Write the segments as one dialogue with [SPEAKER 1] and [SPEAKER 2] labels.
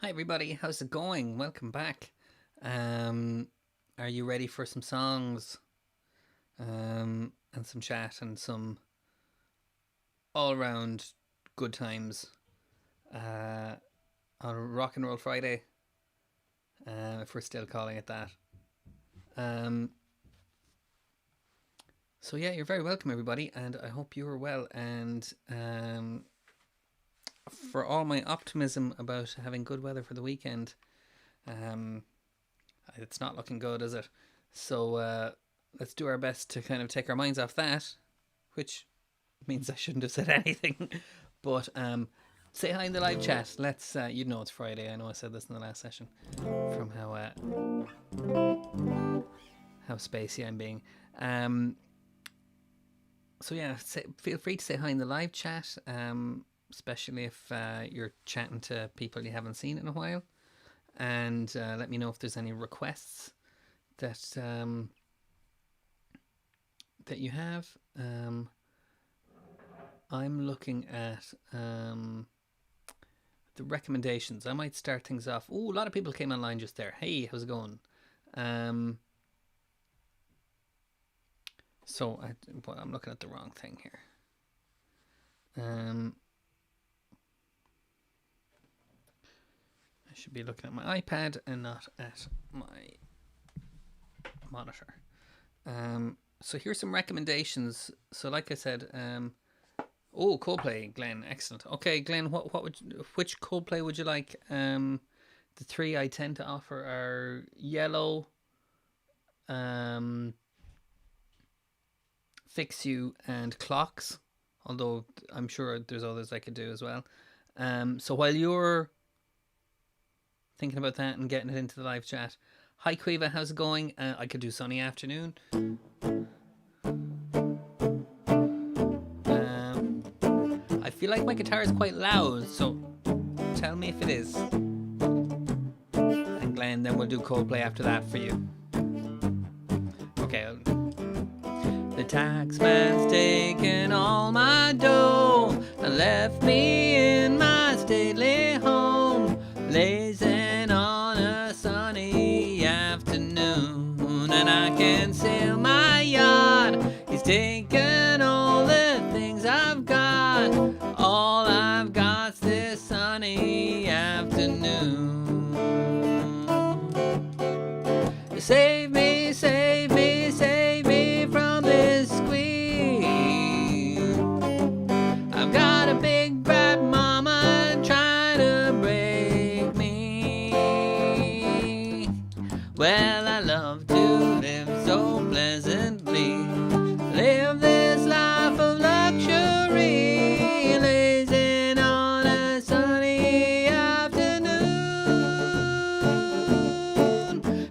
[SPEAKER 1] Hi everybody, how's it going? Welcome back. Are you ready for some songs and some chat and some all-round good times on Rock and Roll Friday, if we're still calling it that. So yeah, you're very welcome everybody, and I hope you are well. And for all my optimism about having good weather for the weekend, it's not looking good, is it? So let's do our best to kind of take our minds off that, which means I shouldn't have said anything. But say hi in the live chat. Let's you know it's Friday. I know I said this in the last session from how spacey I'm being. So yeah, feel free to say hi in the live chat, especially if you're chatting to people you haven't seen in a while. And let me know if there's any requests that that you have. I'm looking at the recommendations. I might start things off. Oh, a lot of people came online just there. Hey, how's it going? So I'm looking at the wrong thing here. I should be looking at my iPad and not at my monitor. So here's some recommendations. So like I said, oh, Coldplay, Glenn, excellent. Okay, Glenn, which Coldplay would you like? The three I tend to offer are Yellow, Fix You, and Clocks. Although I'm sure there's others I could do as well. So while you're thinking about that and getting it into the live chat, hi Quiva, how's it going? I could do Sunny Afternoon. I feel like my guitar is quite loud, so tell me if it is. And Glenn, then we'll do Coldplay after that for you. Okay. The tax man's taken all my dough and left me in my stately home, blazing on a sunny afternoon. And I can sail my yacht. He's taken all the things I've got. All I've got's this sunny afternoon. Save me, save me, save me from this squeeze. I've got a big bad mama trying to break me. Well, I love to live so pleasantly, live this life of luxury, lazing on a sunny afternoon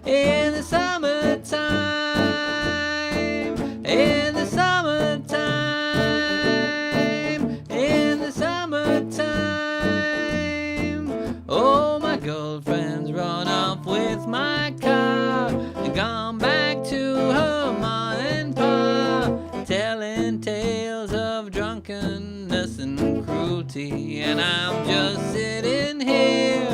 [SPEAKER 1] in the summertime, in the summertime, in the summertime. Oh, my girlfriend's run off with my car and gone back to her ma and pa, telling tales of drunkenness and cruelty. And I'm just sitting here,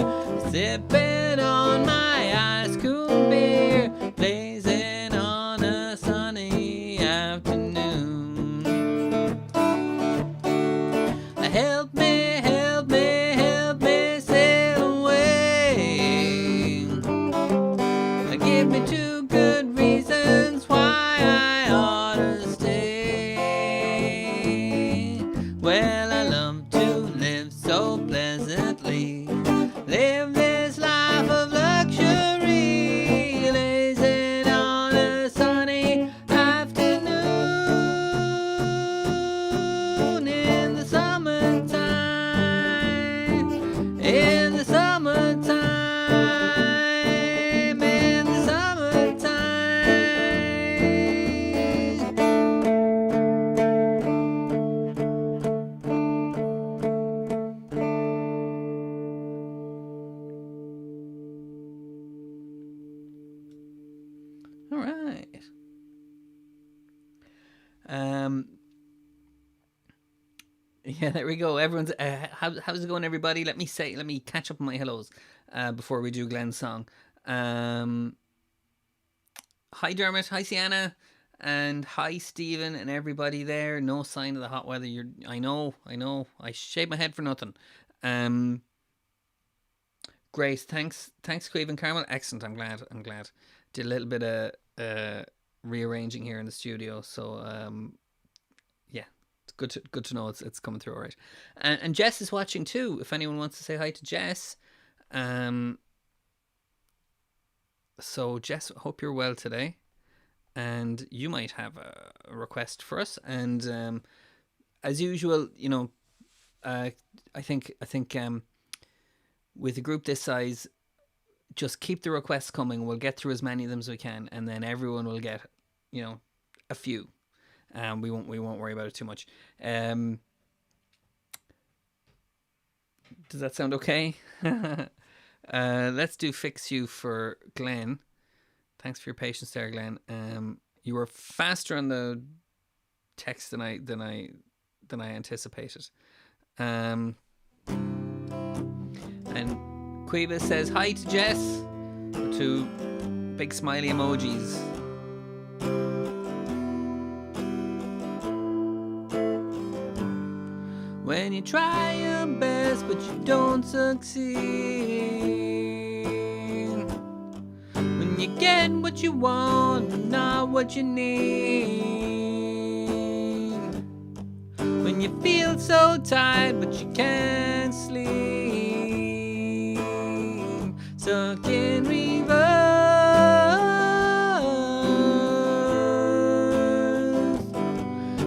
[SPEAKER 1] sipping on my ice cool beer, blazing on a sunny afternoon. Help me, help me, help me sail away. Give me two good reasons why I ought to stay. Well, I love to live so pleasantly, live this life of luxury, lazing on a sunny afternoon in the summertime. Yeah, there we go. Everyone's how's it going, everybody? Let me catch up on my hellos before we do Glenn's song. Hi Dermot, hi Sienna, and hi Stephen and everybody there. No sign of the hot weather. I know. I shave my head for nothing. Grace, thanks, Quave and Carmel. Excellent. I'm glad. Did a little bit of rearranging here in the studio, so yeah, it's good to know it's coming through all right. And Jess is watching too. If anyone wants to say hi to Jess, so Jess, hope you're well today, and you might have a request for us. And as usual, you know, I think with a group this size, just keep the requests coming. We'll get through as many of them as we can, and then everyone will get, you know, a few. We won't worry about it too much. Does that sound okay? Let's do Fix You for Glenn. Thanks for your patience there, Glenn. You were faster on the text than I anticipated. And Quiva says hi to Jess. Two big smiley emojis. When you try your best but you don't succeed, when you get what you want but not what you need, when you feel so tired but you can't sleep, stuck in reverse,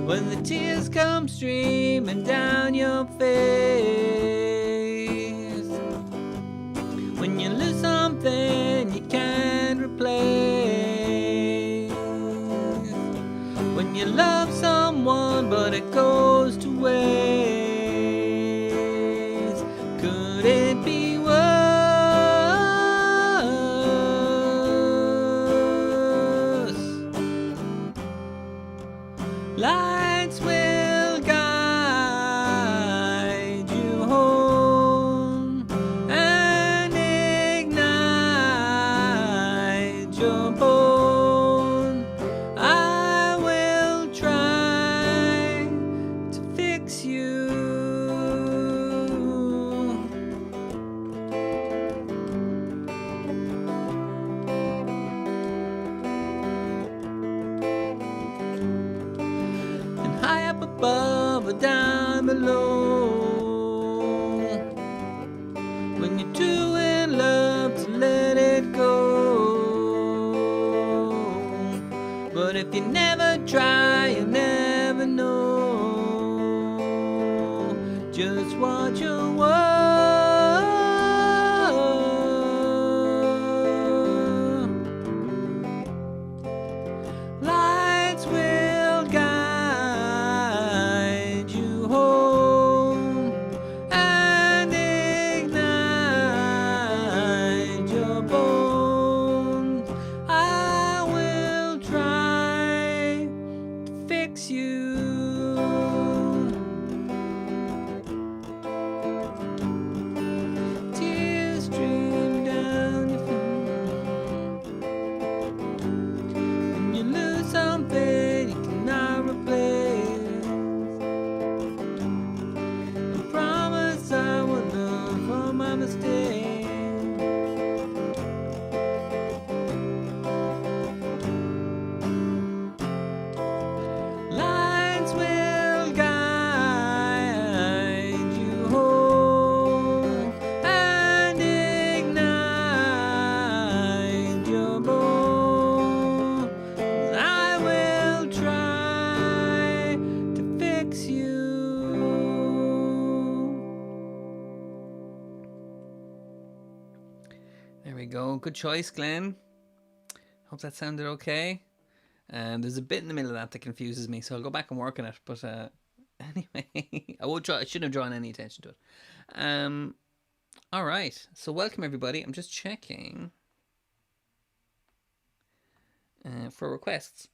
[SPEAKER 1] when the tears come streaming down your face, when you lose something you can't replace, when you love someone but it goes to waste, could it be worse? Lights will guide you home and ignite your bone. I will try to fix you. And high up above or down below, when you're too in love to let it go. But if you never try, you'll never know just what you're worth. Lights will guide you home and ignite your bones. I will try to fix you. Tears stream down your face, when you lose something you cannot replace. I promise I will learn from my mistakes. Lights will guide you home and ignite your bones. I will try to fix you. There we go. Good choice, Glenn. Hope that sounded okay. There's a bit in the middle of that confuses me, so I'll go back and work on it. But anyway, I shouldn't have drawn any attention to it. All right. So welcome everybody. I'm just checking for requests.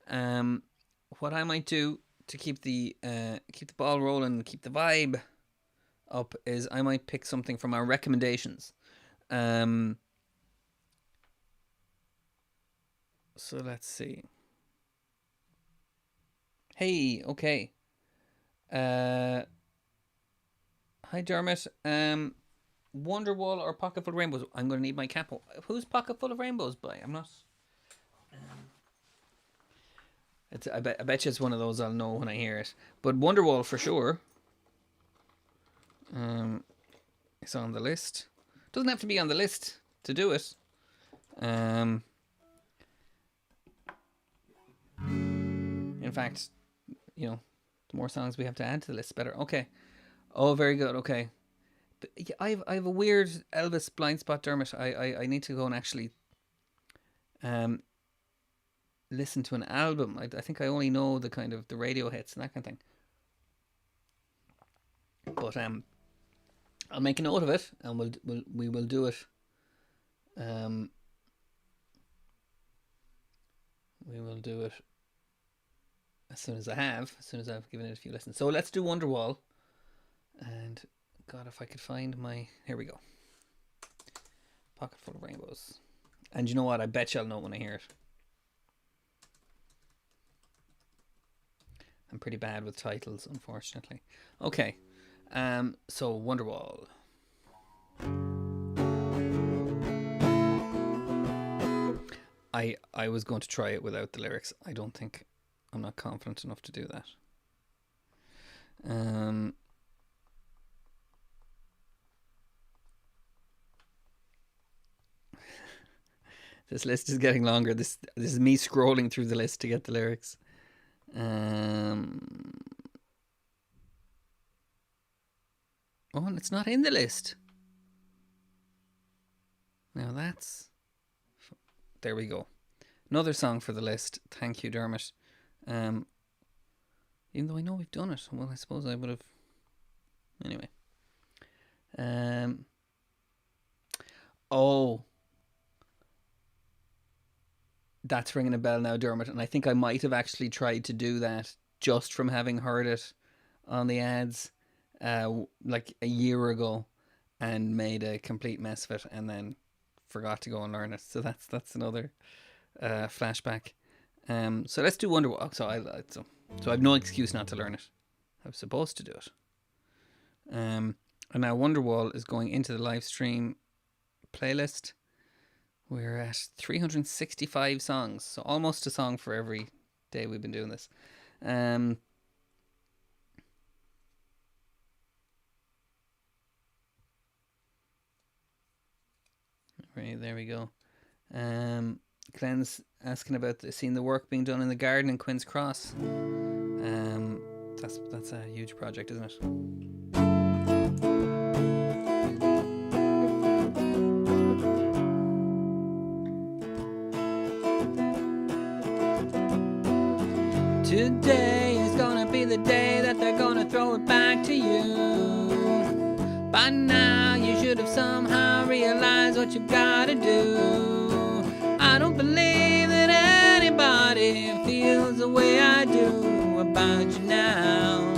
[SPEAKER 1] What I might do to keep the ball rolling, keep the vibe up, is I might pick something from our recommendations. So let's see. Hey, okay. Hi Dermot. Wonderwall or Pocket Full of Rainbows? I'm going to need my cap. Who's Pocket Full of Rainbows by? I'm not. I bet you it's one of those I'll know when I hear it. But Wonderwall for sure. It's on the list. Doesn't have to be on the list to do it. In fact, you know, the more songs we have to add to the list, the better. Okay. Oh, very good. Okay. But I have a weird Elvis blind spot, Dermot. I need to go and actually listen to an album. I think I only know the kind of the radio hits and that kind of thing. But I'll make a note of it, and we will do it. We will do it as soon as I've given it a few listens. So let's do Wonderwall. And God, if I could find my, here we go. Pocket Full of Rainbows. And you know what? I bet you I'll know when I hear it. I'm pretty bad with titles, unfortunately. Okay. So Wonderwall. I was going to try it without the lyrics. I'm not confident enough to do that. This list is getting longer. This is me scrolling through the list to get the lyrics. Oh, and it's not in the list. Now that's... There we go. Another song for the list. Thank you, Dermot. Even though I know we've done it. Well, I suppose I would have... Anyway. Oh. That's ringing a bell now, Dermot. And I think I might have actually tried to do that just from having heard it on the ads like a year ago and made a complete mess of it and then forgot to go and learn it. So that's another flashback. So let's do Wonderwall. So I have no excuse not to learn it. I was supposed to do it. And now Wonderwall is going into the live stream playlist. We're at 365 songs, so almost a song for every day we've been doing this. Right, there we go. Glenn's asking about seeing the work being done in the garden in Queen's Cross. That's a huge project, isn't it? Today is gonna be the day that they're gonna throw it back to you. By now you should have somehow realized what you've gotta do. I don't believe that anybody feels the way I do about you now.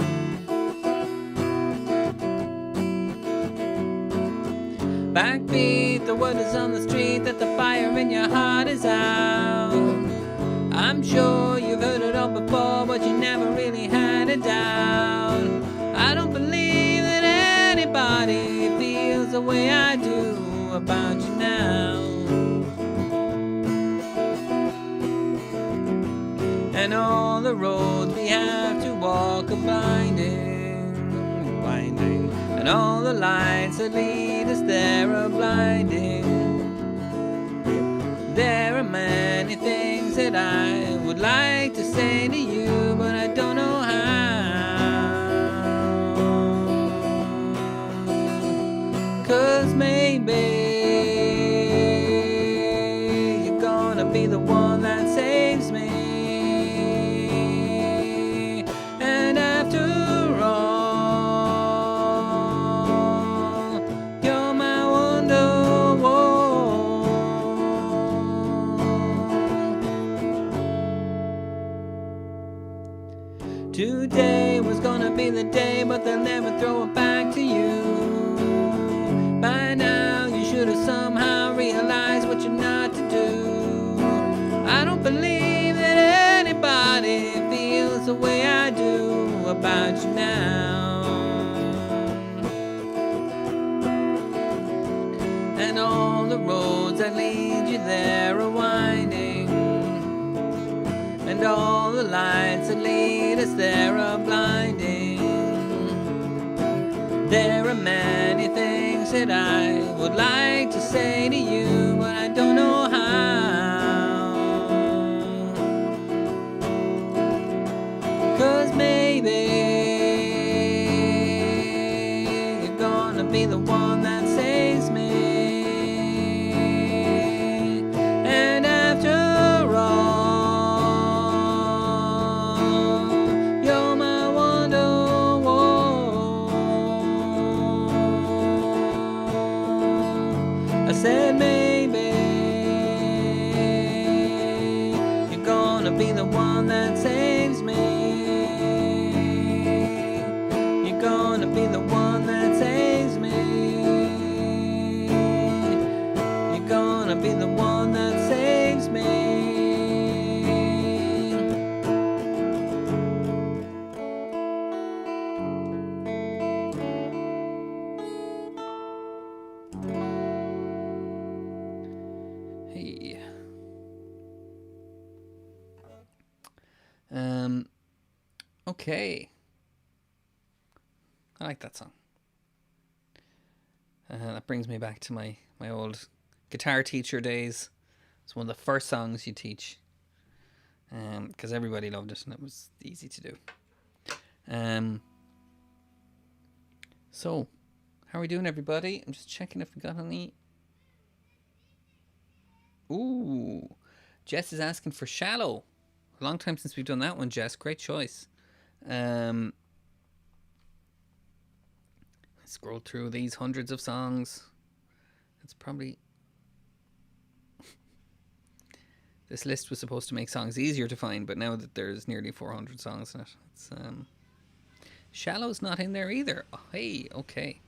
[SPEAKER 1] Backbeat, the word is on the street that the fire in your heart is out. I'm sure you've heard it all before, but you never really had a doubt. I don't believe that anybody feels the way I do about you now. And all the roads we have to walk are blinding, winding. And all the lights that lead us there are blinding. There are many things that I would like to say to you, but I don't know how. 'Cause maybe you're gonna be the one that saves me. And after all, you're my Wonderwall. away, but they'll never throw it back to you. By now, you should have somehow realized what you're not to do. I don't believe that anybody feels the way I do about you now. And all the roads that lead you there are winding, and all the lights that lead us there are blinding. There are many things that I would like to say to you, but I don't know how. 'Cause maybe you're gonna be the one that saves me. And after all, you're my wonderwall. I said maybe you're gonna be the one that saves me. You're gonna be the one that saves me. You're gonna be the one that saves me. Hey. Okay. I like that song. That brings me back to my old guitar teacher days. It's one of the first songs you teach, because everybody loved it and it was easy to do. So, how are we doing, everybody? I'm just checking if we got any. Ooh, Jess is asking for Shallow. A long time since we've done that one, Jess. Great choice. Scroll through these hundreds of songs. It's probably... This list was supposed to make songs easier to find, but now that there's nearly 400 songs in it, it's Shallow's not in there either. Oh, hey, okay.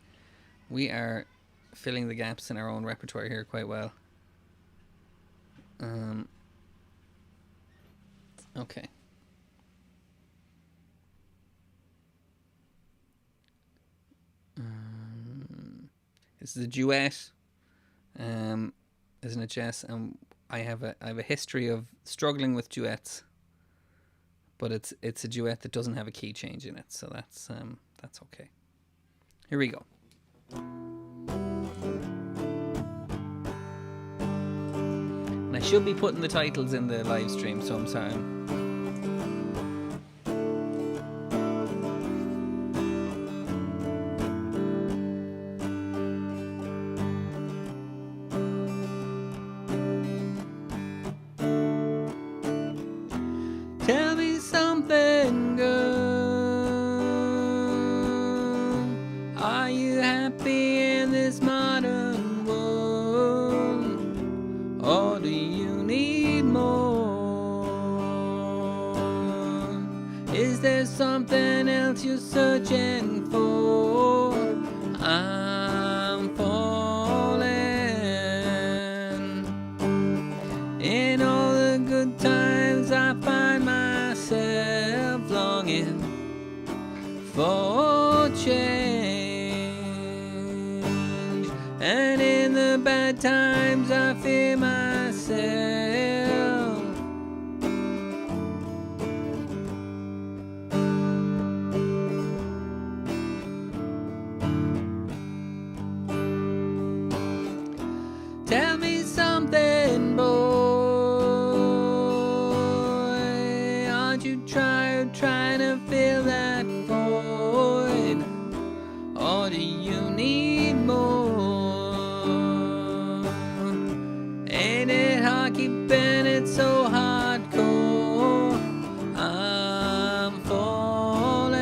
[SPEAKER 1] We are filling the gaps in our own repertoire here quite well. Okay. This is a duet, isn't it, Jess? I have a history of struggling with duets, but it's a duet that doesn't have a key change in it, so that's okay. Here we go. And I should be putting the titles in the live stream, so I'm sorry. Tell me something, girl. Are you happy in this modern world? Or do you need more? Is there something else you're searching for? I'm falling. In all the good times I find myself longing for change, and in the bad times I fear myself. Tell me something, boy. Aren't you trying to fill that void? Or do you need more? Ain't it hard keeping it so hardcore? I'm falling.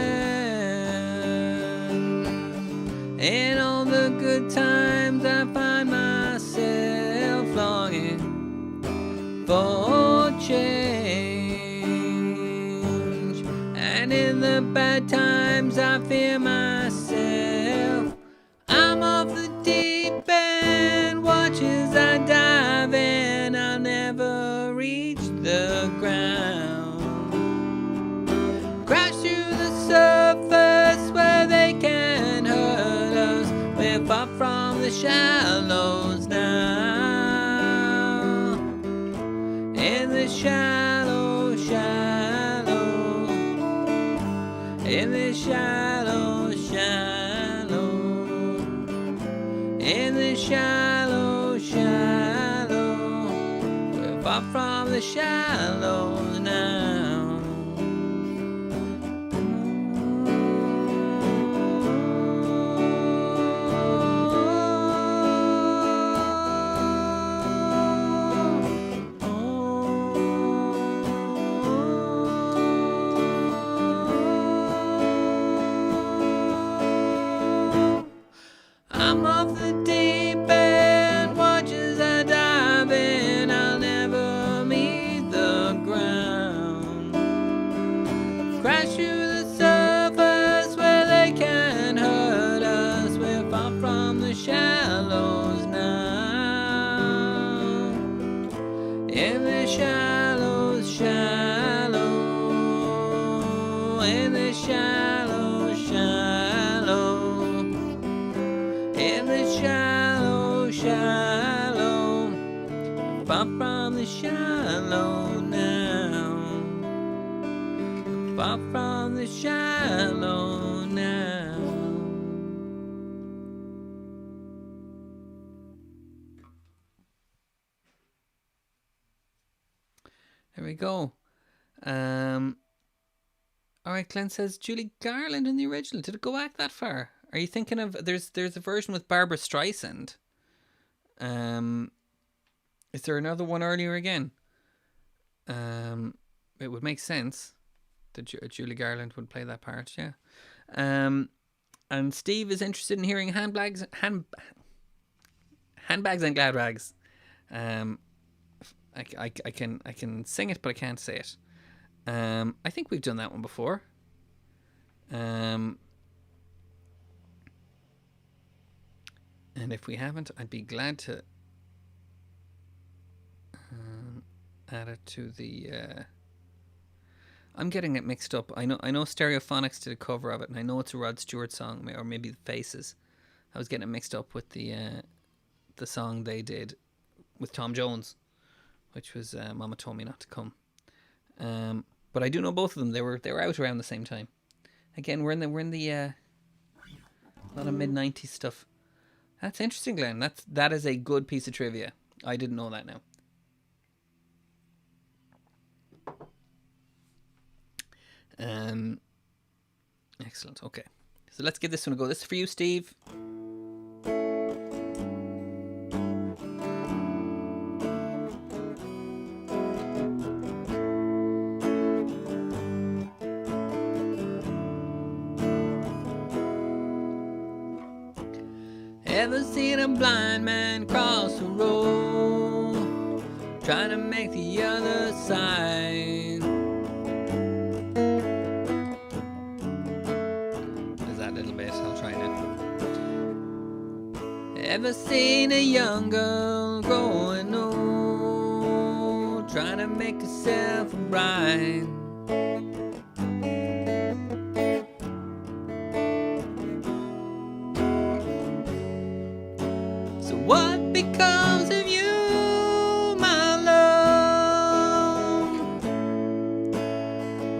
[SPEAKER 1] In all the good times I find myself longing for change, and in the bad at times I fear myself. I'm off the deep end, watch as I dive in. I'll never reach the ground. Crash through the surface where they can't hurt us. We're far from the shallows now. In the shallow, shallow. In the shallow, shallow. In the shallow, shallow. We're far from the shallows now. I'm off the deep end, watch as I dive in. I'll never meet the ground. Crash through the surface where they can't hurt us. We're far from the shallows now. In the shallows, shallow. In the shallow, shallow. In the shallow, shallow. Far from the shallow now. Far from the shallow now. There we go. Alright, Glenn says Julie Garland in the original. Did it go back that far? Are you thinking of there's a version with Barbara Streisand? Is there another one earlier again? It would make sense that Julie Garland would play that part, yeah. And Steve is interested in hearing handbags and glad rags. I can sing it, but I can't say it. I think we've done that one before. And if we haven't, I'd be glad to add it to the. I'm getting it mixed up. I know Stereophonics did a cover of it, and I know it's a Rod Stewart song, or maybe the Faces. I was getting it mixed up with the song they did with Tom Jones, which was "Mama Told Me Not to Come." But I do know both of them. They were out around the same time. Again, we're in the a lot of mid-90s stuff. That's interesting, Glenn. That is a good piece of trivia. I didn't know that now. Excellent. Okay, so let's give this one a go. This is for you, Steve. Ever seen a blind man cross the road, trying to make the other side? There's that little bit, I'll try now. Ever seen a young girl growing old, trying to make herself a bride? What becomes of you, my love,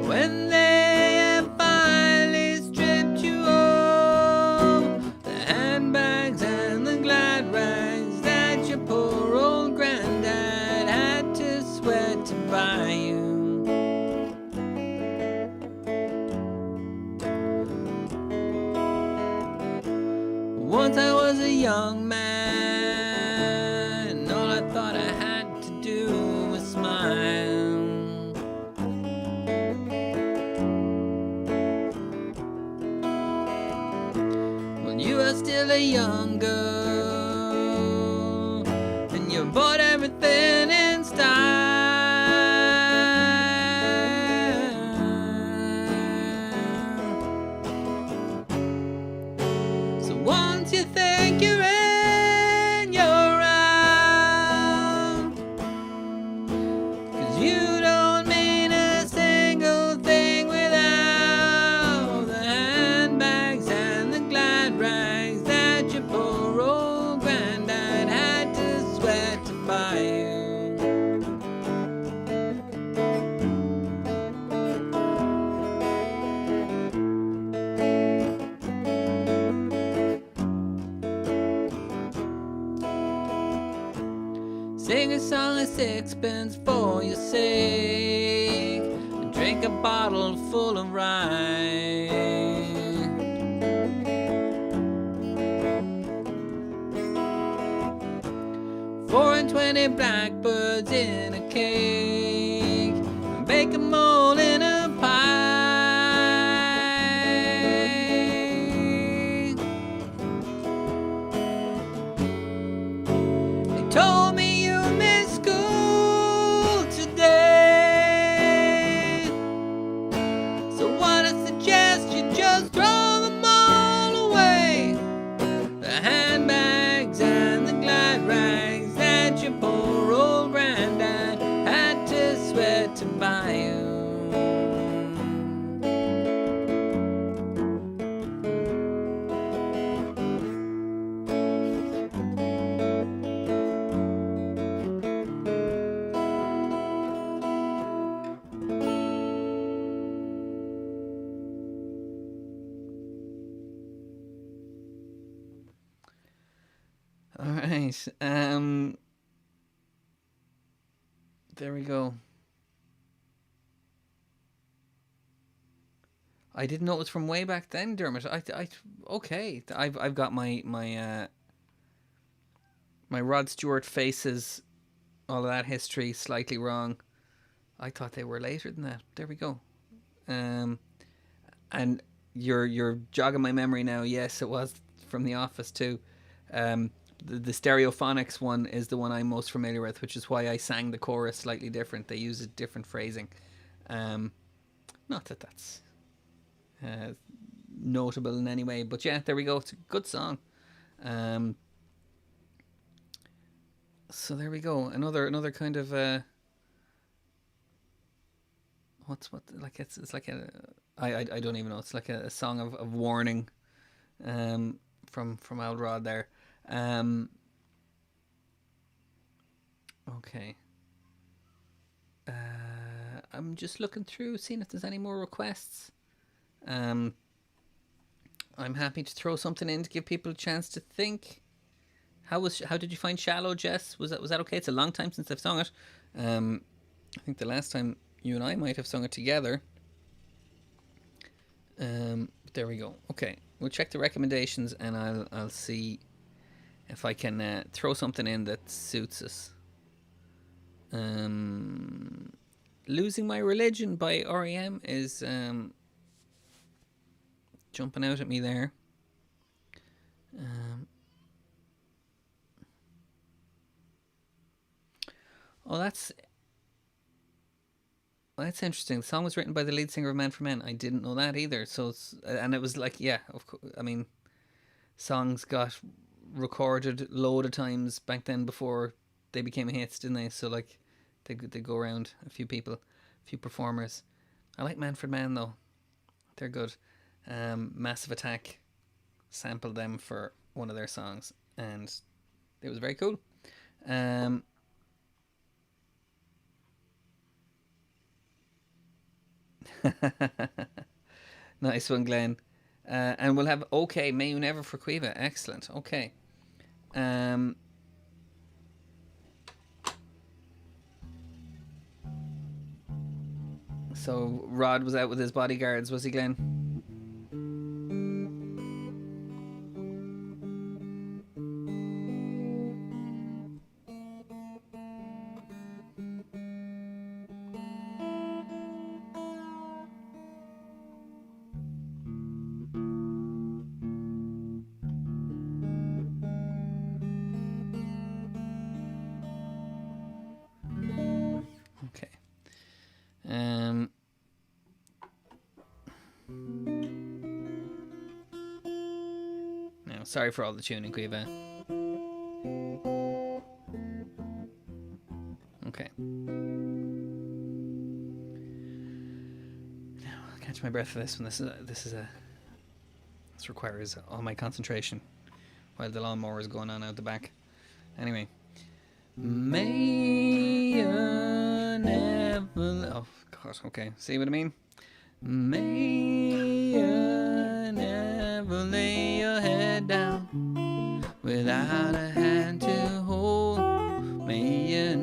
[SPEAKER 1] when they have finally stripped you of the handbags and the glad rags that your poor old granddad had to sweat to buy you? Once I was a young man, still a young girl, and you bought everything in style. sing a song of sixpence for your sake, and drink a bottle full of rye. 4 and 20 blackbirds in a cake, and bake 'em all in a pie. They told me you missed school today, so what I suggest you just throw them all away. The handbags and the glad rags that your poor old granddad had to sweat to buy you. All right. There we go. I didn't know it was from way back then, Dermot. Okay. I've got my Rod Stewart faces, all of that history slightly wrong. I thought they were later than that. There we go. And you're jogging my memory now. Yes, it was from The Office too. The Stereophonics one is the one I'm most familiar with, which is why I sang the chorus slightly different. They use a different phrasing. Not that that's notable in any way, but yeah, there we go. It's a good song. So there we go. Another kind of it's like a I don't even know. It's like a song of warning from Old Rod there. Okay. I'm just looking through, seeing if there's any more requests. I'm happy to throw something in to give people a chance to think. How did you find Shallow, Jess? Was that okay? It's a long time since I've sung it. I think the last time you and I might have sung it together. There we go. Okay, we'll check the recommendations and I'll see if I can throw something in that suits us. Losing My Religion by R.E.M. is jumping out at me there. That's interesting. The song was written by the lead singer of Man for Men. I didn't know that either. So and it was like, yeah, of course. I mean, songs got recorded a load of times back then before they became hits, didn't they? So like they go around a few people, a few performers. I like Manfred Mann though. They're good. Massive Attack sampled them for one of their songs and it was very cool. Nice one, Glenn. And we'll have Okay, May You Never for Quiva. Excellent. Okay. So Rod was out with his bodyguards, was he, Glenn? Okay. Now, sorry for all the tuning, Quiva. Okay. Now I'll catch my breath for this one. This requires all my concentration while the lawnmower is going on out the back. Anyway. May you never... Oh, God, okay. See what I mean? May you never lay your head down without a hand to hold. May you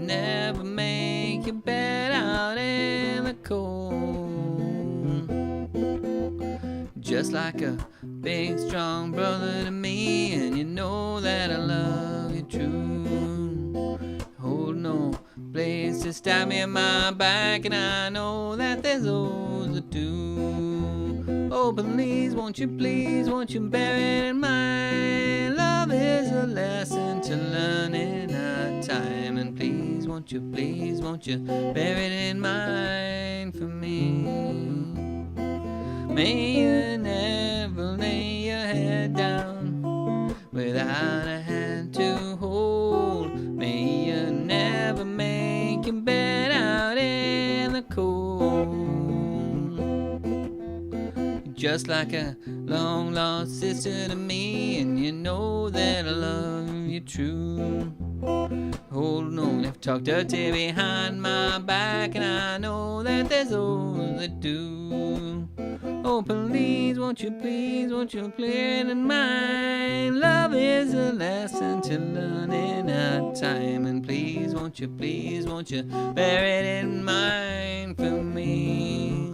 [SPEAKER 1] like a big strong brother to me, and you know that I love you true. Hold no place to stab me in my back, and I know that there's those that do. Oh, please, won't you bear it in mind? Love is a lesson to learn in our time, and please, won't you bear it in mind for me? May you never lay your head down without a hand to hold. May you never make your bed out in the cold. Just like a long lost sister to me, and you know that I love you true. Hold on, if talk dirty behind my back, and I know that there's those that do. Oh, please, won't you clear it in mind? Love is a lesson to learn in our time, and please, won't you bear it in mind for me?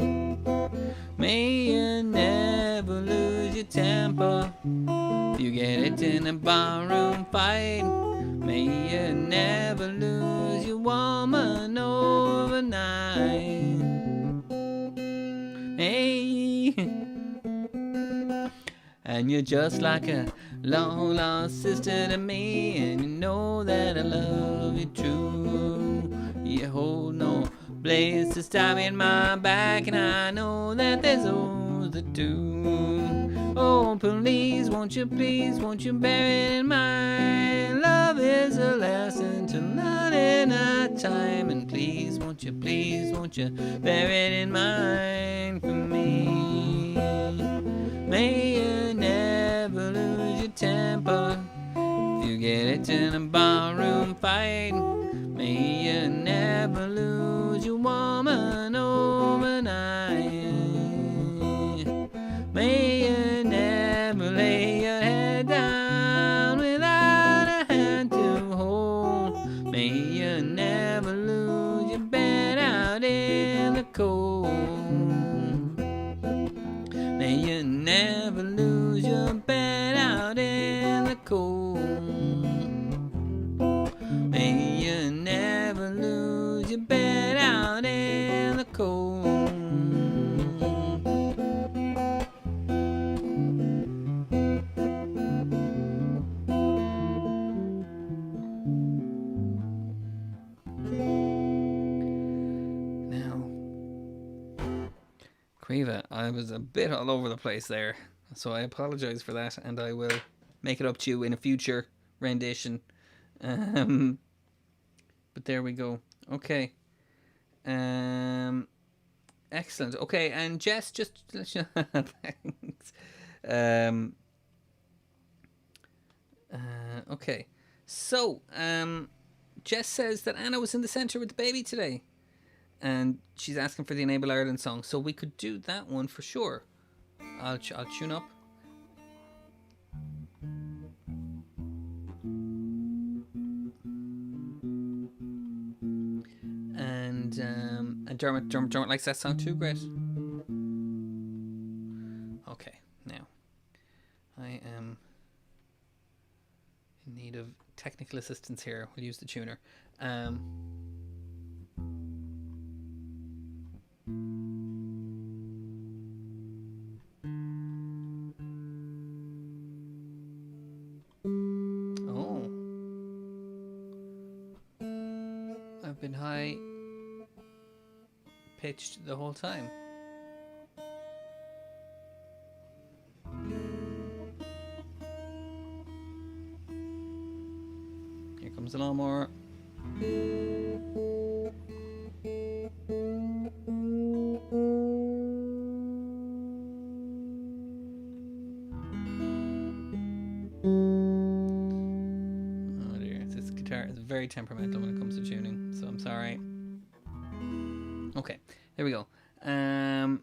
[SPEAKER 1] May you never lose your temper if you get it in a barroom fight. May you never lose your woman overnight. Hey, and you're just like a long lost sister to me, and you know that I love you true. You hold no place to stab me in my back, and I know that there's those that do. Oh, please, won't you bear it in mind? Love is a lesson to learn in our time, and please, won't you bear it in mind for me? May you never lose your temper if you get it in a barroom fight. May you never lose your woman overnight. May you never lay your head down without a hand to hold. May you never lose your bed out in the cold. May you never lose your bed out in the cold. May you never lose your bed out in the cold. Now, Quiva, I was a bit all over the place there, so I apologize for that, and I will make it up to you in a future rendition. But there we go. Okay. Excellent. Okay, and Jess, just thanks. Okay. So, Jess says that Anna was in the centre with the baby today, and she's asking for the Enable Ireland song. So we could do that one for sure. I'll tune up. And Dermot likes that song too. Great. Okay, now I am in need of technical assistance here. We'll use the tuner. Oh, I've been high pitched the whole time. Here comes the lawnmower. Oh dear, this guitar is very temperamental when it comes to tuning, so I'm sorry. Okay, there we go. Good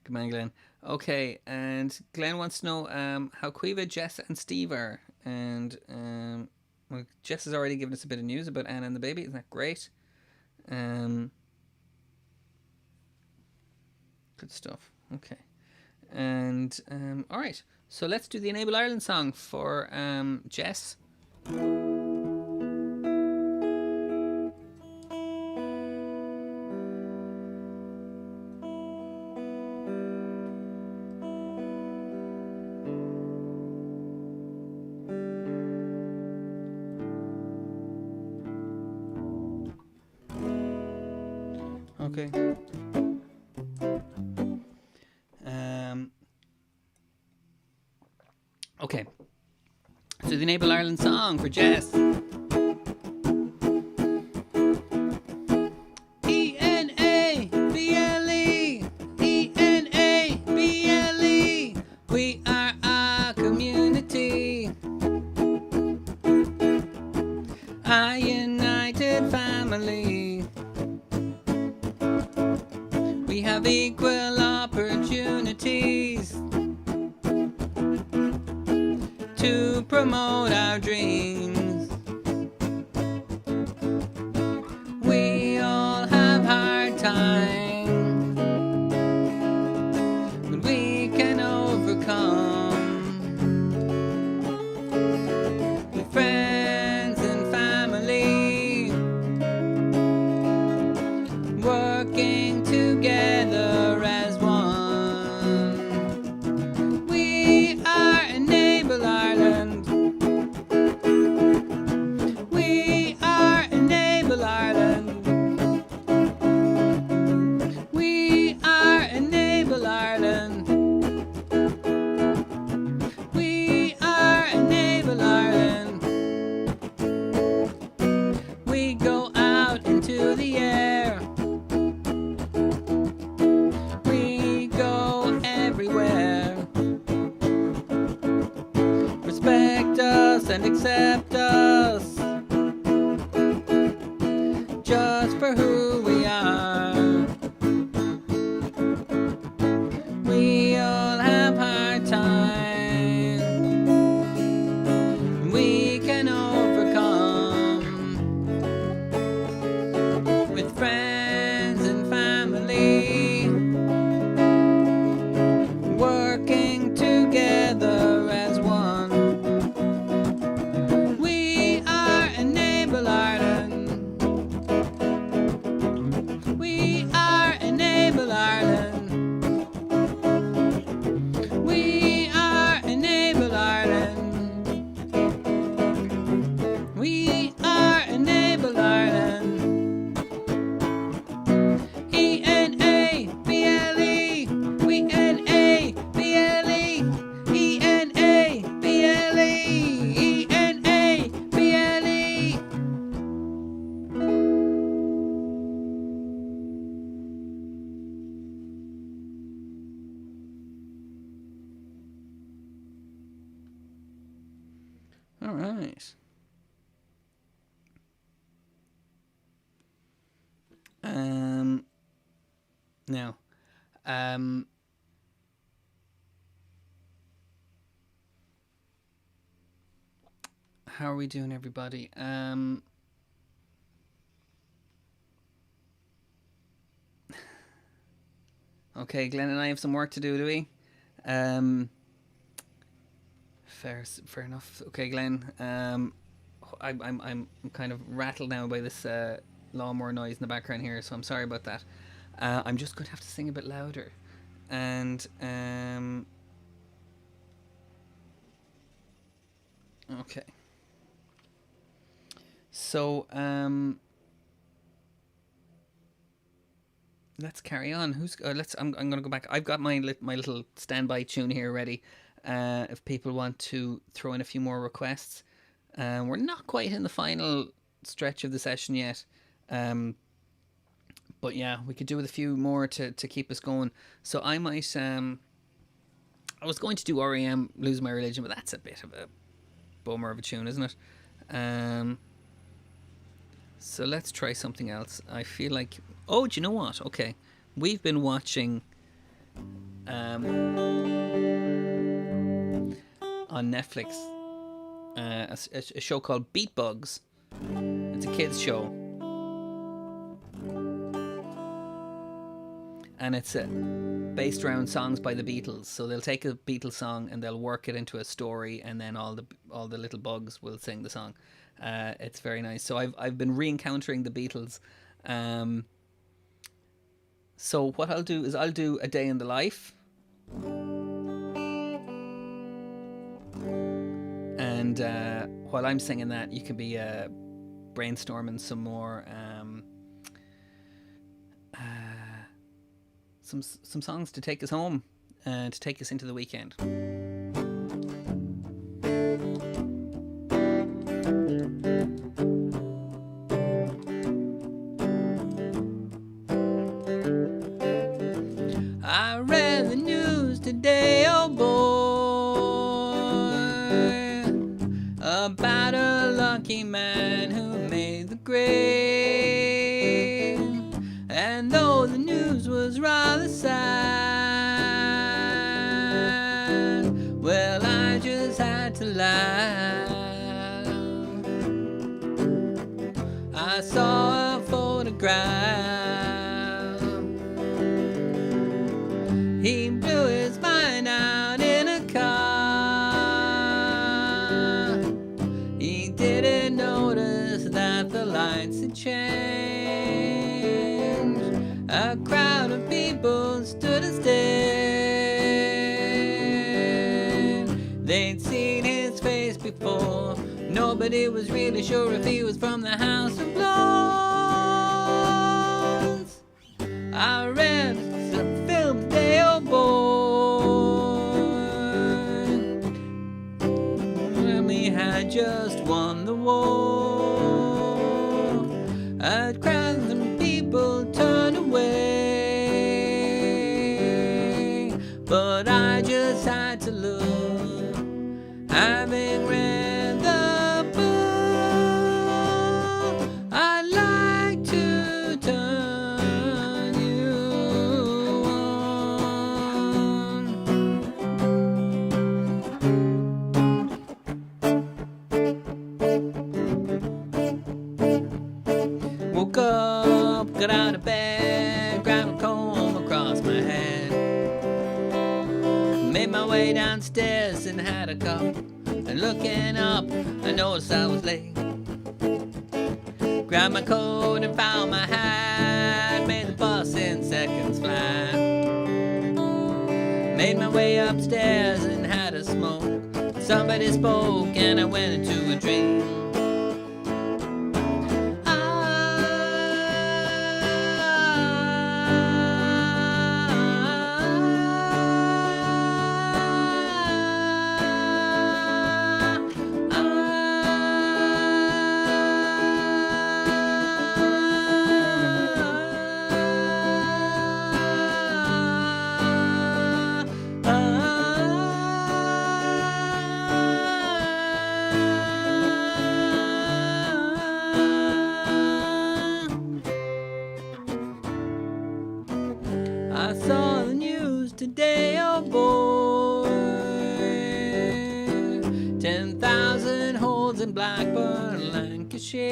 [SPEAKER 1] man, Glenn. Okay, and Glenn wants to know how Quiva, Jess, and Steve are. And well, Jess has already given us a bit of news about Anna and the baby. Isn't that great? Good stuff. Okay. And all right. So let's do the Enable Ireland song for Jess. Okay. Okay. So the Enable Ireland song for Jess. E-N-A-B-L-E, E-N-A-B-L-E. We are a community, a united family. We have equal opportunities to promote our dreams. We all have hard times, but we can overcome with friends and family, working together as one. We are Enable Ireland. We are Enable Ireland. We are Enable Ireland. We are Enable Ireland. We go out into the air. We go everywhere. Respect us and accept us just for who we are. We all have hard times, we can overcome with friends and family, working together as one. We are Enable Ireland. We are Enable Ireland. We are Enable Ireland. We are Enable Ireland. E-N-A-B-L-E. We N-A-B-L-E. E-N-A-B-L-E. E-N-A-B-L-E. All right. Now, how are we doing, everybody? Okay, Glenn and I have some work to do we? Fair enough. Okay, Glenn. I'm kind of rattled now by this lawnmower noise in the background here, so I'm sorry about that. I'm just going to have to sing a bit louder, and okay. So let's carry on. I'm going to go back. I've got my little standby tune here ready. If people want to throw in a few more requests, we're not quite in the final stretch of the session yet. But yeah, we could do with a few more to keep us going. So I might I was going to do REM Lose My Religion, but that's a bit of a bummer of a tune, isn't it? So let's try something else. I feel like, oh, do you know what? Okay, we've been watching on Netflix a show called Beat Bugs. It's a kids show, and it's based around songs by the Beatles. So they'll take a Beatles song and they'll work it into a story, and then all the little bugs will sing the song. It's very nice. So I've been re-encountering the Beatles. So what I'll do is I'll do A Day in the Life. And while I'm singing that, you can be brainstorming some more some songs to take us home, to take us into the weekend. I read the news today, oh boy, about a lucky man who made the grade. And though the news was rather sad, well, I just had to laugh. I saw a photograph. He blew his mind out in a car. He didn't notice that the lights had changed. A crowd of people stood and stared. They'd seen his face before. Nobody was really sure if he was from the House of Lords. I read some film today, oh boy. Germany had just won the war. A crowd of people turned away, but I just had to look, having read the book. I'd like to turn you on. Woke up, got out of bed, grabbed a comb across my head, made my way downstairs and had a cup. And looking up, I noticed I was late. Grabbed my coat and found my hat, made the bus in seconds flat. Made my way upstairs and had a smoke. Somebody spoke and I went into a dream. I saw the news today, oh boy. 10,000 holes in Blackburn, Lancashire.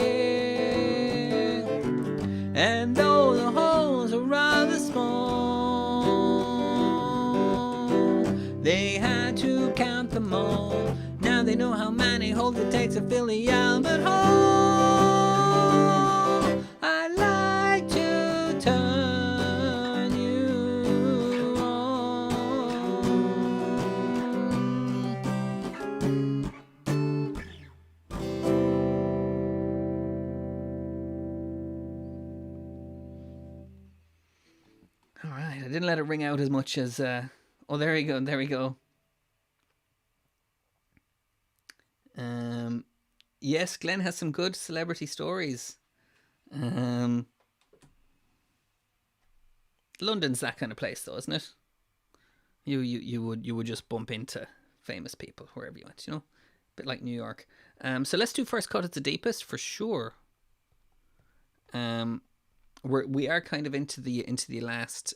[SPEAKER 1] And though the holes are rather small, they had to count them all. Now they know how many holes it takes to fill the Albert Hall. I'd like to turn you on. All right, I didn't let it ring out as much as oh, there we go, there we go. Yes, Glenn has some good celebrity stories. London's that kind of place, though, isn't it? You would just bump into famous people wherever you went, you know, a bit like New York. So let's do First Cut at the Deepest for sure. We are kind of into the last.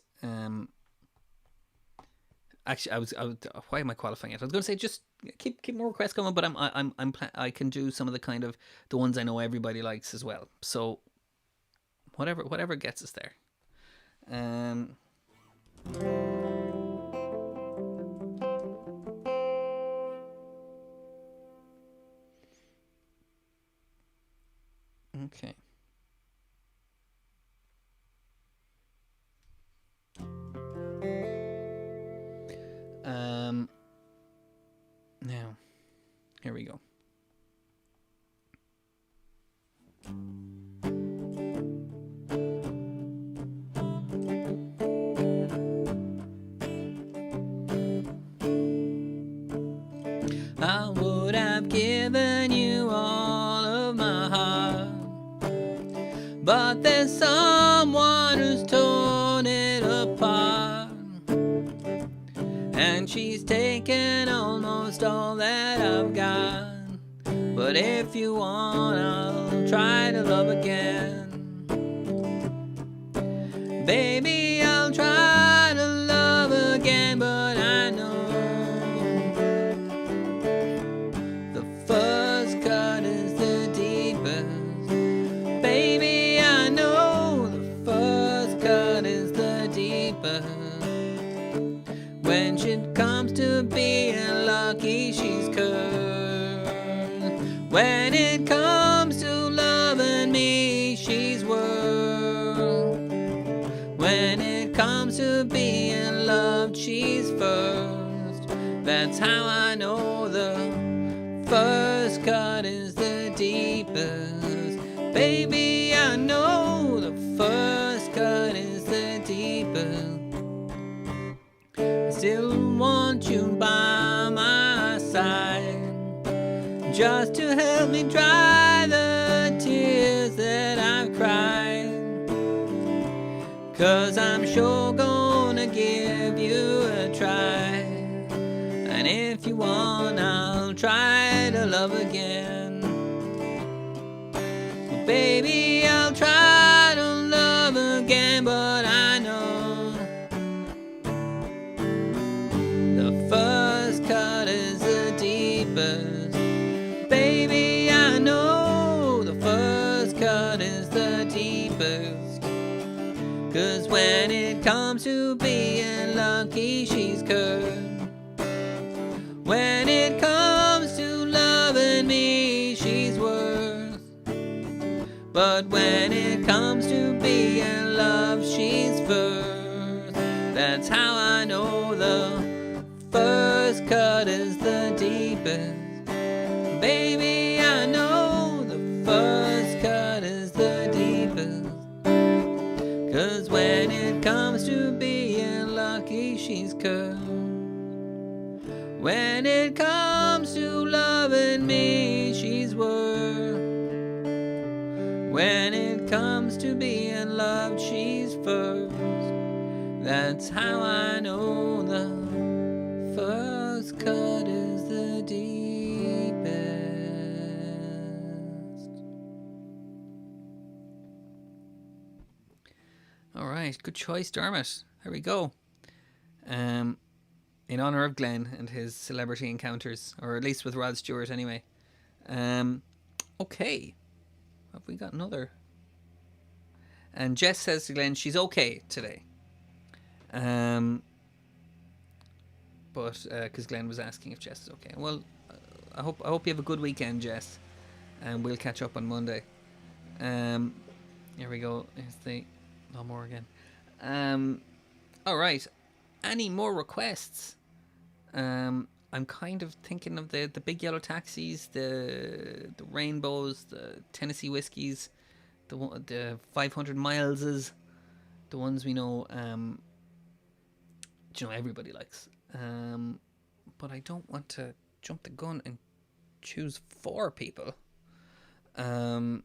[SPEAKER 1] Actually, I was. Why am I qualifying it? I was going to say just keep more requests coming, but I can do some of the kind of the ones I know everybody likes as well. So whatever gets us there. Okay. Now, here we go. I would have given you all of my heart, but there's someone who's torn it apart, and she's taken almost all that I've got. But if you want, I'll try to love again. Baby, I'll try to love again, but I know the first cut is the deepest. Baby, I know the first cut is the deepest. When she comes to being lucky, she's cursed. When it comes to loving me, she's worse. When it comes to being loved, she's first. That's how I know the first cut is the deepest. Baby, I know the first cut is the deepest. I still want you by my side, just to help me dry the tears that I've cried. 'Cause I'm sure gonna give you a try, and if you want, I'll try to love again. Well, baby, I'll try to love again, but I know the first cut is the deepest. Baby, I know the first cut is the deepest. 'Cause when it comes to being lucky, she's cursed. When it comes to loving me, she's worse. But when it comes to being loved, she's first. That's how I know the first cut is the deepest. Baby, I know the first cut is the deepest. 'Cause when it comes to being lucky, she's cursed. When it comes to loving me, she's worse. When it comes to being loved, she's first. That's how I know the first cut is the deepest. All right, good choice, Dermot. There we go. In honor of Glenn and his celebrity encounters, or at least with Rod Stewart, anyway. Okay, have we got another? And Jess says to Glenn, she's okay today. But because Glenn was asking if Jess is okay. Well, I hope you have a good weekend, Jess, and we'll catch up on Monday. Here we go. Here's the more again. All right. Any more requests? I'm kind of thinking of the big yellow taxis, the rainbows, the Tennessee whiskies, the 500 mileses, the ones we know. Everybody likes. But I don't want to jump the gun and choose 4 people. So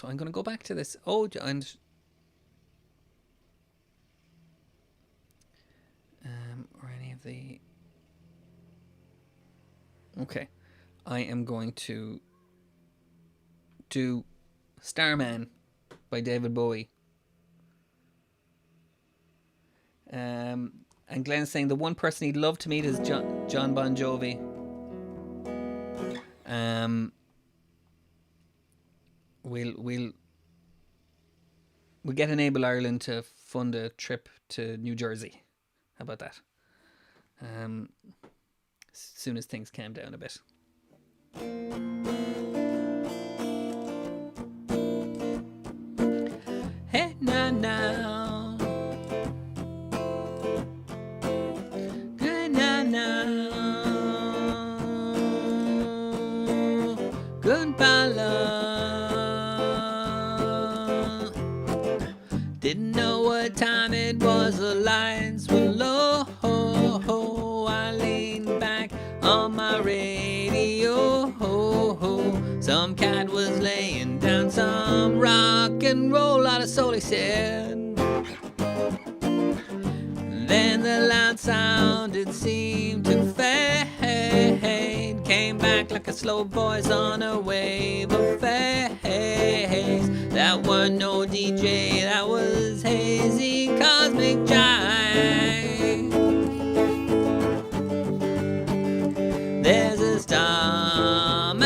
[SPEAKER 1] I'm going to go back to this. Oh, and or any of the. Okay, I am going to do Starman by David Bowie. And Glenn's saying the one person he'd love to meet is John Bon Jovi. We'll get Enable Ireland to fund a trip to New Jersey. How about that? As soon as things calm down a bit. Hey now now, good now, goodbye love. Didn't know what time it was, the lights were low. I leaned back on my radio. Some cat was laying down some rock and roll, out of soul, he said. Then the loud sound, it seemed to fade, came back like a slow voice on a wave of haze. That was no DJ, that was hazy cosmic jive. There's a starman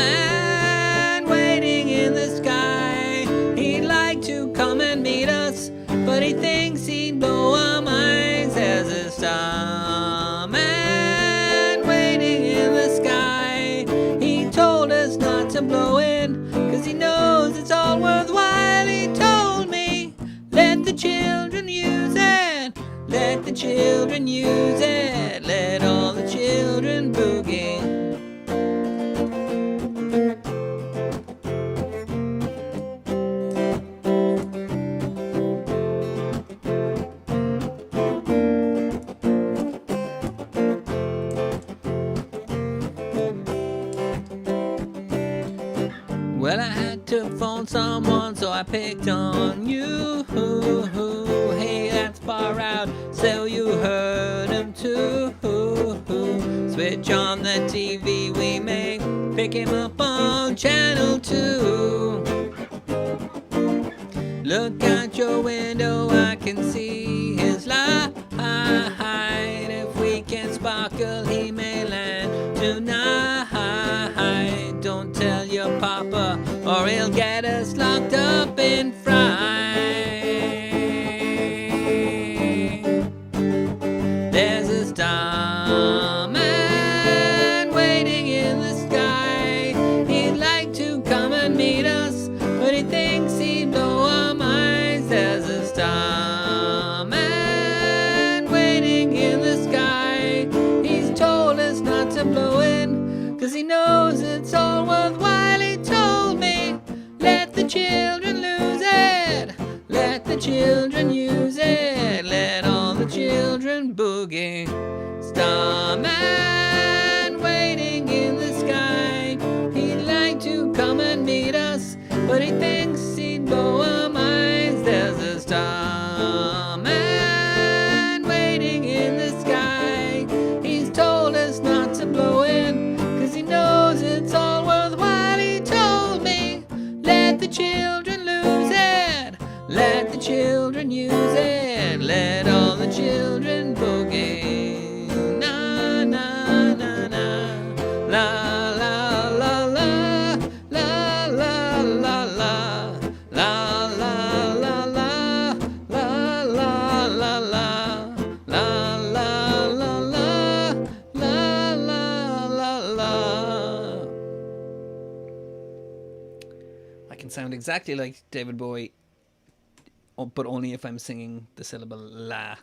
[SPEAKER 1] waiting in the sky. He'd like to come and meet us, but he thinks he'd blow our minds. There's a starman waiting in the sky. He told us not to blow in, 'cause he knows it's all worthwhile. He told me, let the children use it, let the children use it, let all the children boogie. Well, I had to phone someone, so I picked on you. Hey, that's far out, so you heard him too. Switch on the TV, we may pick him up on channel 2. Look out your window, I can see his light. If we can sparkle, he may land tonight. Don't tell your papa, or he'll get us locked up in fright. There's a starman waiting in the sky. He'd like to come and meet us, but he thinks he'd blow our minds. There's a starman waiting in the sky. He's told us not to blow in, 'cause he knows it's all worthwhile. He told me, let the children lose it, let the children use it, let all the children boogie. Starman waiting in the sky. He'd like to come and meet us, but he thinks he'd blow our minds. There's a starman waiting in the sky. He's told us not to blow in, 'cause he knows it's all worthwhile. He told me, let the children lose it, let the children use it, let all the children boogie. Na na na na, la la la la, la la la la, la la la la, la la la la, la la la la, la la la la. I can sound exactly like David Bowie, but only if I'm singing the syllable la.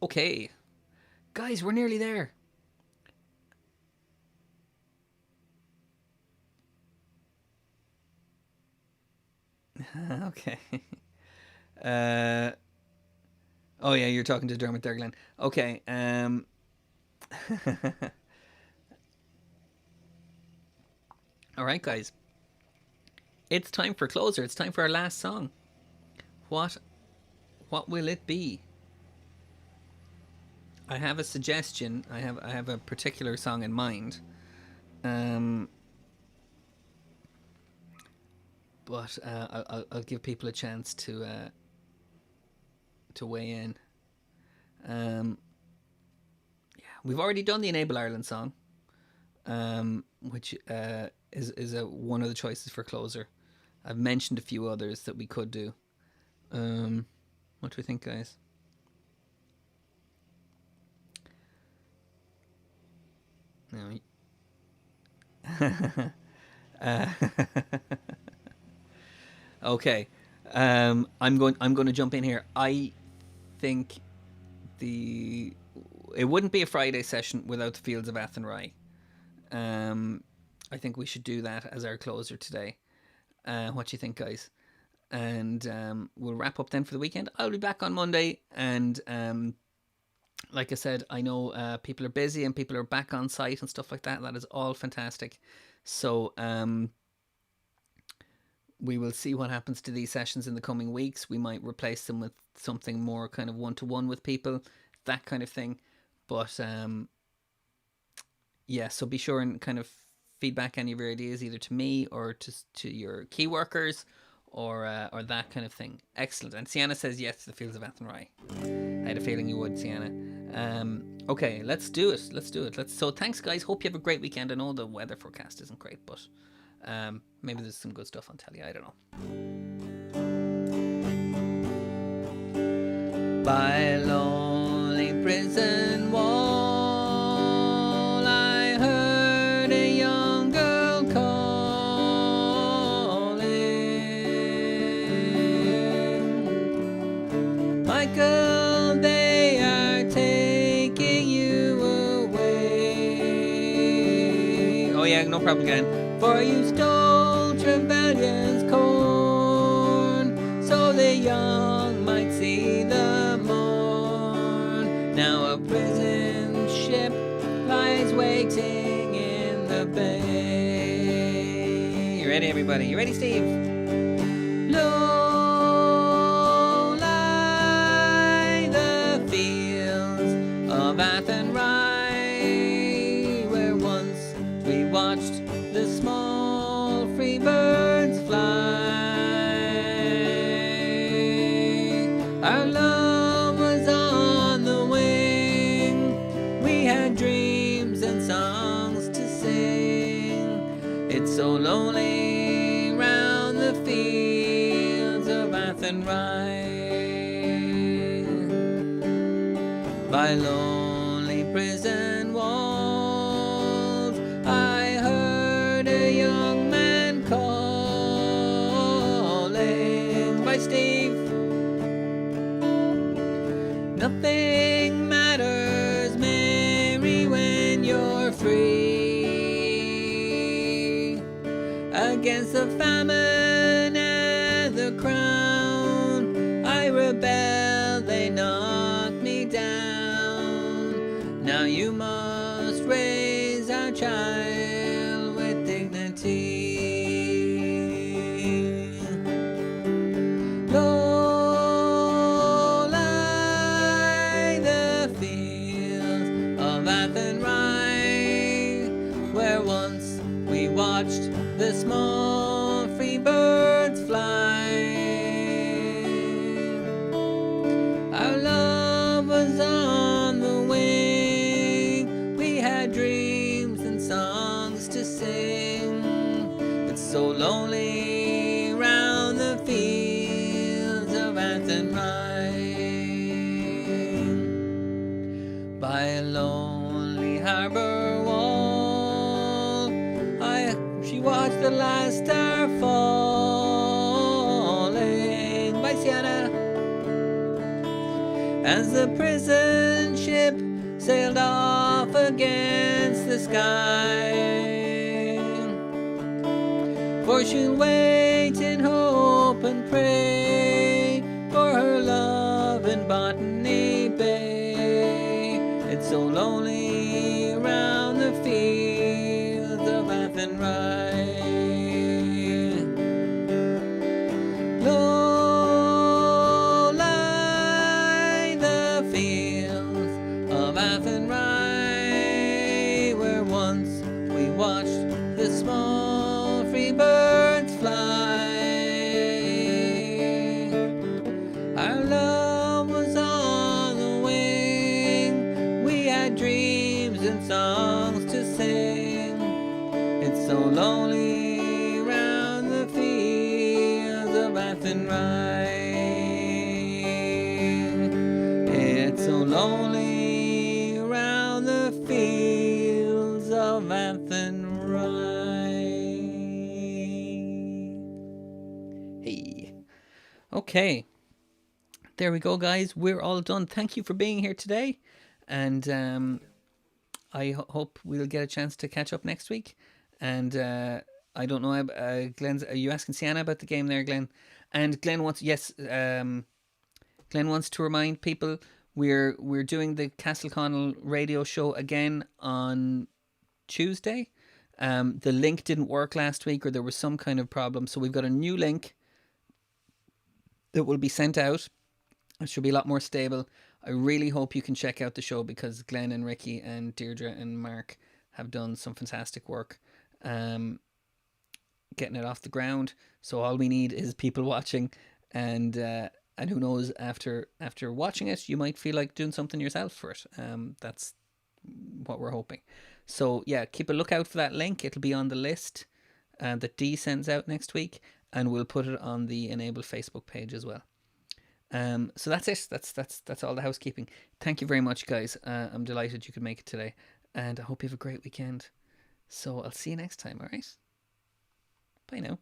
[SPEAKER 1] Okay. Guys, we're nearly there. Okay. Oh yeah, you're talking to Dermot there, Glenn. Okay. All right, guys. It's time for closer. It's time for our last song. What will it be? I have a suggestion. I have a particular song in mind. But I'll give people a chance to weigh in. Yeah, we've already done the Enable Ireland song, which is one of the choices for closer. I've mentioned a few others that we could do. What do we think, guys? No. Okay. I'm going to jump in here. I think it wouldn't be a Friday session without the Fields of Athenry. I think we should do that as our closer today. What do you think, guys? And we'll wrap up then for the weekend. I'll be back on Monday, and like I said, I know people are busy and people are back on site and stuff like that. That is all fantastic. So we will see what happens to these sessions in the coming weeks. We might replace them with something more kind of one-to-one with people, that kind of thing. But yeah, so be sure and kind of feedback any of your ideas either to me or to your key workers or that kind of thing. Excellent. And Sienna says yes to the Fields of Athenry. I had a feeling you would, Sienna. Okay, let's do it. So thanks, guys. Hope you have a great weekend. I know the weather forecast isn't great, but maybe there's some good stuff on telly. I don't know. By a lonely prison wall, I heard a young girl calling. Michael, they are taking you away. Oh yeah, no problem again. For you stole Trevelyan's corn, so the young might see the morn. Now a prison ship lies waiting in the bay. You ready, everybody? You ready, Steve? Low lie the fields of Athenry, where once we watched the small free birds fly. Our love was on the wing. We had dreams and songs to sing. It's so lonely round the fields of Athenry. By lonely prison walls, I heard a young man calling. By Steve. Nothing matters, Mary, when you're free. Against the famine and the crown, I rebelled, they knocked me down. Now you must raise our child with dignity. Low lie the fields of Athenry, where once we watched the small free birds fly. Our love was on the wing. We had dreams and songs to sing. It's so lonely round the fields of Athenry. By a lonely harbor wall, she watched the last star falling. By Sienna. As the prison ship sailed off against the sky, for she'll wait in hope and pray for her love in Botany Bay. It's so lonely round the fields of Athenry. Low lie the fields of Athenry, where once we watched the small free birds fly. Our love was on the wing. We had dreams and songs to sing. It's so lonely round the fields of Athenry. slowly round the fields of Athenry. Hey. Okay. There we go, guys. We're all done. Thank you for being here today. And I hope we'll get a chance to catch up next week. And I don't know, Glenn's. Are you asking Sienna about the game there, Glenn? And Glenn wants, yes, Glenn wants to remind people we're doing the Castle Connell radio show again on Tuesday. The link didn't work last week, or there was some kind of problem, so we've got a new link that will be sent out. It should be a lot more stable. I really hope you can check out the show, because Glenn and Ricky and Deirdre and Mark have done some fantastic work getting it off the ground. So all we need is people watching, and who knows, after watching it, you might feel like doing something yourself for it. That's what we're hoping. So yeah, keep a lookout for that link. It'll be on the list that Dee sends out next week, and we'll put it on the Enable Facebook page as well. So that's it. That's all the housekeeping. Thank you very much, guys. I'm delighted you could make it today, and I hope you have a great weekend. So I'll see you next time. All right. Bye now.